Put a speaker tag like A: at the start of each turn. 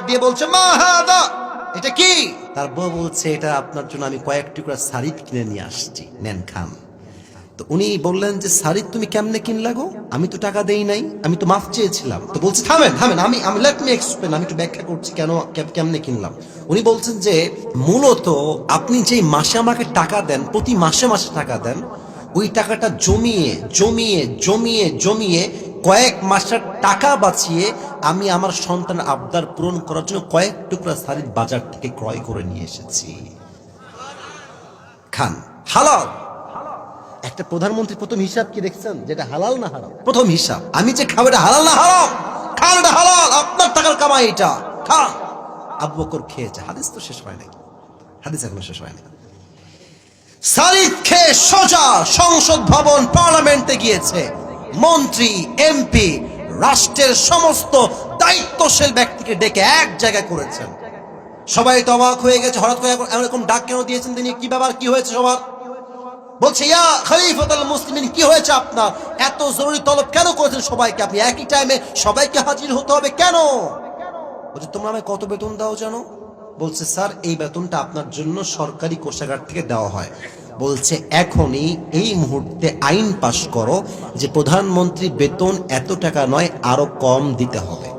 A: দিয়ে বলছে, মা হাদা, এটা কি? তার বউ বলছে, এটা আপনার জন্য আমি কয়েক টুকরা শাড়ি কিনে নিয়ে আসছি, নেন খান। তো উনি বললেন যে, শাড়ি তুমি কেমনে কিনলা গো? আমি তো টাকা দেই নাই, আমি তো মাফ চেয়েছিলাম। তো বলছে, থামেন থামেন, আমি লেট মি এক্সপ্লেন, আমি একটু ব্যাখ্যা করছি কেন কেমনে কিনলাম। উনি বলছেন যে, মূলত আপনি যেই মাসে আমাকে টাকা দেন, প্রতি মাসে মাসে টাকা দেন, ওই টাকাটা জমিয়ে জমিয়ে জমিয়ে জমিয়ে কয়েক মাসের টাকা বাঁচিয়ে আমি আমার সন্তানের আবদার পূরণ করার জন্য কয়েক টুকরা শাড়ি বাজার থেকে ক্রয় করে নিয়ে এসেছি। খান, হালাল। একটা প্রধানমন্ত্রী প্রথম হিসাব কি দেখছেন, যেটা হালাল না হারাম? প্রথম হিসাব, আমি যে খাবো এটা হালাল না হারাম? খান, এটা হালাল, আপনার টাকার কামাই, এটা খান। আবু বকর খেয়েছে। হাদিস তো শেষ হয় নাই, হাদিস এখনো শেষ হয় নাই। সারিদ খেয়ে সোজা সংসদ ভবন, পার্লামেন্টে গিয়েছে। মন্ত্রী, এমপি, রাষ্ট্রের সমস্ত দায়িত্বশীল ব্যক্তিকে ডেকে এক জায়গায় করেছেন। সবাই তো অবাক হয়ে গেছে, হঠাৎ করে এরকম ডাক কেন দিয়েছেন তিনি? কি ব্যাপার, কি হয়েছে সবার? বলছে, ইয়া খলিফাতুল মুসলিমিন, কি হয়েছে আপনার? এত জরুরি তলব কেন করেছেন সবাইকে? আপনি একই টাইমে সবাইকে হাজির হতে হবে কেন? বলছে, তোমরা আমায় কত বেতন দাও জানো? বলছে, স্যার এই বেতনটা আপনার জন্য সরকারি কোষাগার থেকে দেওয়া হয়। বলছে, এখনই এই মুহূর্তে আইন পাশ করো যে প্রধানমন্ত্রী বেতন এত টাকা নয়, আরো কম দিতে হবে।